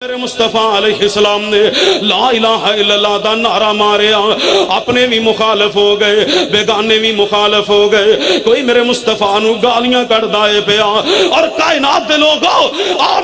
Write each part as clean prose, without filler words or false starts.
میرے مصطفیٰ علیہ السلام نے لا الہ الا اللہ دا نعرہ ماریا، اپنے بھی مخالف ہو گئے، بیگانے بھی مخالف ہو گئے، کوئی میرے مصطفیٰ نو گالیاں کر دائے پیا۔ اور کائنات دے لوگوں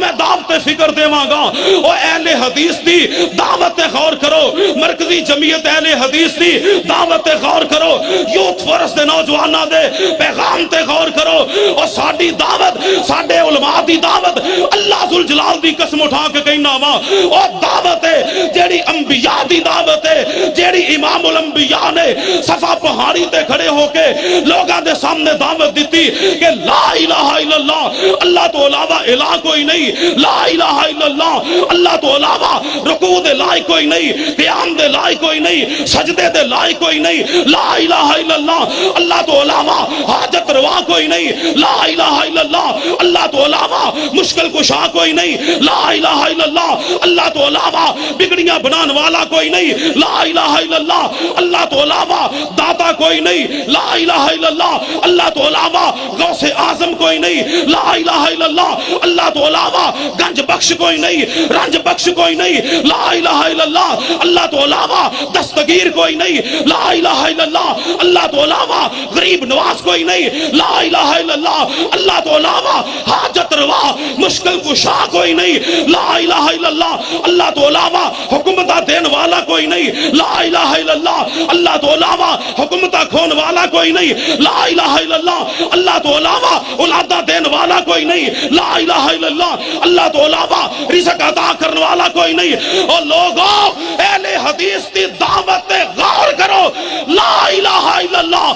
میں دعوت فکر دیواں گا، او اہل حدیث دی دعوت غور کرو، مرکزی جمعیت اہل حدیث دی دعوت غور کرو، یوتھ فورس دے نوجواناں دے پیغام تے غور کرو، اور ساڈی دعوت، ساڈے علماء دی دعوت اللہ ذوالجلال دی قسم اٹھا کے کہنا اور دعوت ہے جیڑی انبیاء دی دعوت ہے، جیڑی امام الانبیاء نے صفا پہاڑی تے کھڑے ہو کے لوگاں دے سامنے دعوت دیتی کہ لا الہ الا اللہ، اللہ تو علاوہ الہ کوئی نہیں، لا الہ الا اللہ، اللہ تو علاوہ رکوع دے لائق کوئی نہیں، قیام دے لائق کوئی نہیں، سجدے دے لائق کوئی نہیں، لا الہ الا اللہ، اللہ تو علاوہ حاجت روا کوئی نہیں، لا الہ الا اللہ، اللہ تو علاوہ مشکل کشا کوئی نہیں، لا الہ الا اللہ، اللہ تو علاوہ بگڑیاں بنان والا کوئی نہیں، لا الہ الا اللہ، اللہ تو علاوہ داتا کوئی نہیں، لا الہ الا اللہ، اللہ تو علاوہ غوث اعظم کوئی نہیں، لا الہ الا اللہ، اللہ تو علاوہ گنج بخش کوئی نہیں، رنج بخش کوئی نہیں، لا الہ الا اللہ، اللہ تو علاوہ دستگیر کوئی نہیں، لا الہ الا اللہ، اللہ تو علاوہ غریب نواز کوئی نہیں، لا الہ الا اللہ، اللہ تو علاوہ حاجت روا مشکل کشا کوئی نہیں، لا الہ الا اللہ، اللہ تو علاوہ حکومتہ دین والا کوئی نہیں، لا الہ الا اللہ، اللہ تو علاوہ حکومتہ کھون والا کوئی نہیں، لا الہ الا اللہ، اللہ تو علاوہ اولادہ دین والا کوئی نہیں، لا الہ الا اللہ، اللہ تو علاوہ رزق عطا کرنے والا کوئی نہیں۔ اور لوگوں اہل حدیث کی دعوت غور کرو، لا الہ الا اللہ،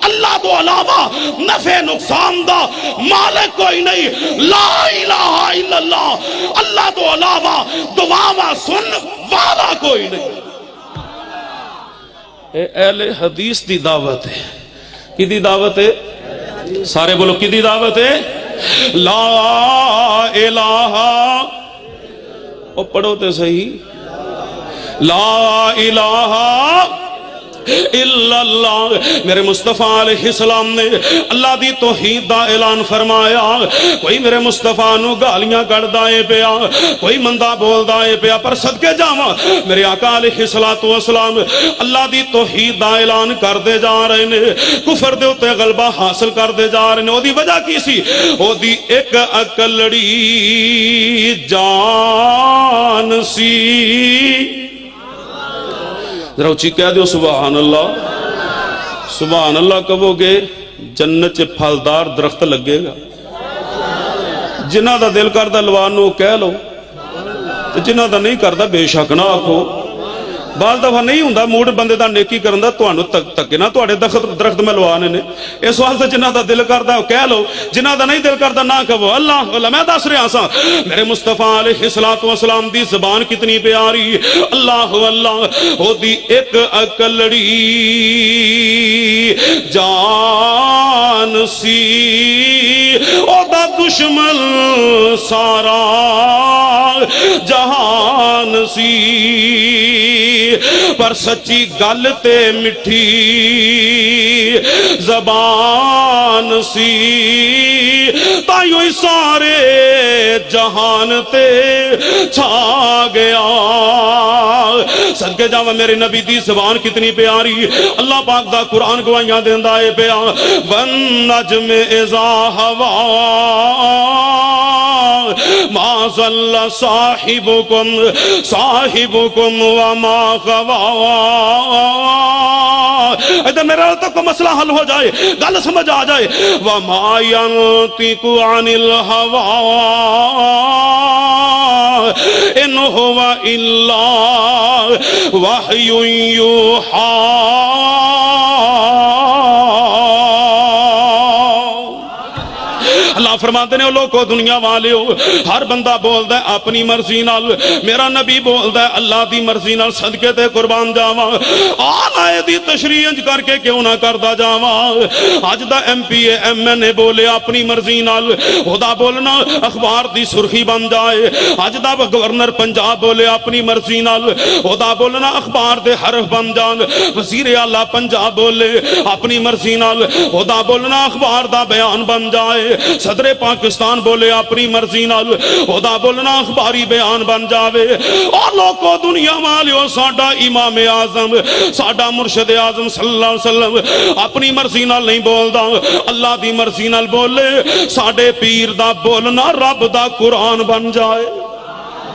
اللہ تو علاوہ نفع نقصان دا مالک کوئی نہیں، لا الہ الا اللہ، اللہ تو علاوہ دعا سن والا کوئی نہیں۔ اہل حدیث دی دعوت ہے، کی دی دعوت ہے؟ سارے بولو کی دی دعوت ہے؟ لا الہ، او پڑھو تے صحیح، لا الہ الا اللہ۔ میرے مصطفیٰ علیہ السلام نے اللہ دی توحید دا اعلان فرمایا، کوئی میرے مصطفیٰ نو گالیاں کر دائے پیا، کوئی مندہ بول دائے پیا، پر صدقے جاواں میرے آقا علیہ السلام اللہ دی توحید دا اعلان کر دے جا رہے نے، کفر دے اتے غلبہ حاصل کر دے جا رہے نے۔ او دی وجہ کی سی؟ او دی ایک اکلڑی جان سی، ذرا اچھی کہہ دیو سبحان اللہ، سبحان اللہ کہو گے جنت چ پھلدار درخت لگے گا، جنہ دا دل کردہ لوانو کہہ لو، جنہ دا نہیں کردہ بے شک نہ آکھو۔ بعض دفعہ نہیں ہوندہ موڈ بندے دا نیکی کرندہ توانو تکے نہ توڑے درخت میں لوانے نے، اس واسطے جنہ دا دل کردہ کہہ لو، جنہ دا نہیں دل کردہ نہ کہو۔ اللہ اللہ میں دس رہا سا میرے مصطفیٰ علیہ السلام دی زبان کتنی پیاری، اللہ اللہ، ہو دی ایک اکلڑی جان سی، او دا دشمن سارا جہان سی، پر سچی گل تے مٹھی زبان سی، تائیوں ہی سارے جہان تے چھا گیا۔ صدقے جاواں میرے نبی دی زبان کتنی پیاری، اللہ پاک دا قرآن گوائیاں دیندہ ہے پیا، وَالنَّجْمِ إِذَا هَوَىٰ مَا ضَلَّ صَاحِبُكُمْ وَمَا غَوَىٰ۔ ادھر میرے تک کو مسئلہ حل ہو جائے، گل سمجھ آ جائے، وَمَا يَنطِقُ عَنِ الْهَوَىٰ إِنْ هُوَ إِلَّا وَحْيٌ يُوحَىٰ۔ اللہ فرماتے ہیں لوگو دنیا والے ہو، ہر بندہ بول دے اپنی مرضی نال، میرا نبی بول دے اللہ دی مرضی نال، صدقے تے قربان جاواں، آلائے دی تشریح کر کے کیوں نہ کردا جاواں۔ آج دا M P A M N A بولے اپنی مرضی نال، خدا بولنا اخبار دی سرخی بن جائے۔ آج دا گورنر پنجاب بولے اپنی مرضی نال، خدا بولنا اخبار دے حرف بن جان۔ وزیر اعلیٰ پنجاب بولے اپنی مرضی نال، خدا بولنا اخبار دا بیان بن جائے۔ صدر صدر پاکستان بولے اپنی مرضی نال خدا بولنا اخباری بیان بن جاوے اور لوگوں دنیا والیو ساڈا امام اعظم ساڈا مرشد اعظم صلی اللہ علیہ وسلم اپنی مرضی نال نہیں بولدا اللہ دی مرضی نال بولے ساڈے پیر دا بولنا رب دا قرآن بن جائے